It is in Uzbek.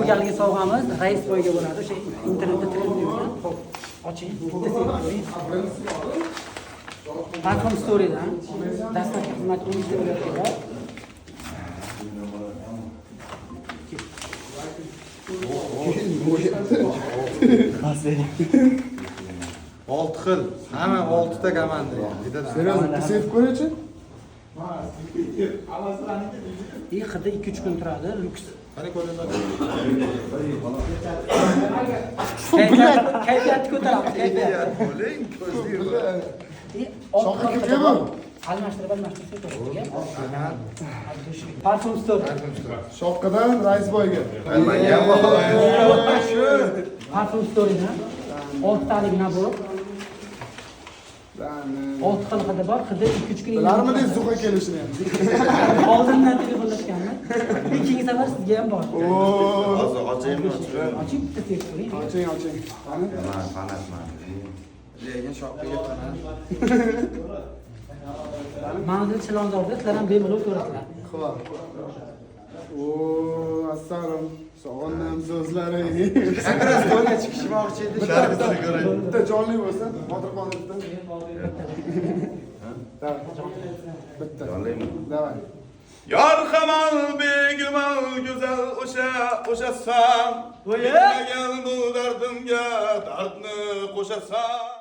galgi sovg'amiz rais boyga bo'ladi. O'sha internetda trend yurgan. Xo'p, oching. Platform Story'dan dastlabki xizmat uyushtiryaptilar. Olti xil, hamma 6 ta komanda. Seryozni sevib ko'rchi? Hidi 2-3 kun turadi, luks. Qani ko'ringlar. Kayfiyatni ko'taramiz, kayfiyat. Bo'ling, ko'zni yurlar. Almashtirib kerak. Platform Story. Shoqqadan Raisboyga. Platform Story'dan 6 talik nabor. 6 xil hidi bor, hidi 2-3 kun. Bilarmidingiz Zuqa kelishini ham? Oldindan telefonlashganmi? Ikkinchi safar sizga ham bor. Hozir ochaymi? Oching, bitta test qiling. Oching. Qani? Men fanatman. Lekin shoqqiga qana. Manzil Chilonzorda sizlar ham bemalol ko'rasizlar. Xo'p. Assalom. Sog'indim so'zlaring. Akrostoga chiqishmoqchi edi. Sharqni ko'ray. Bitta jonli bo'lsa, Botirxon bitta. Bitta. Jonlimi? Davay. Yar hamal begimal güzel o'shasan. Bilmagan bu dardimga dardni qo'shasan.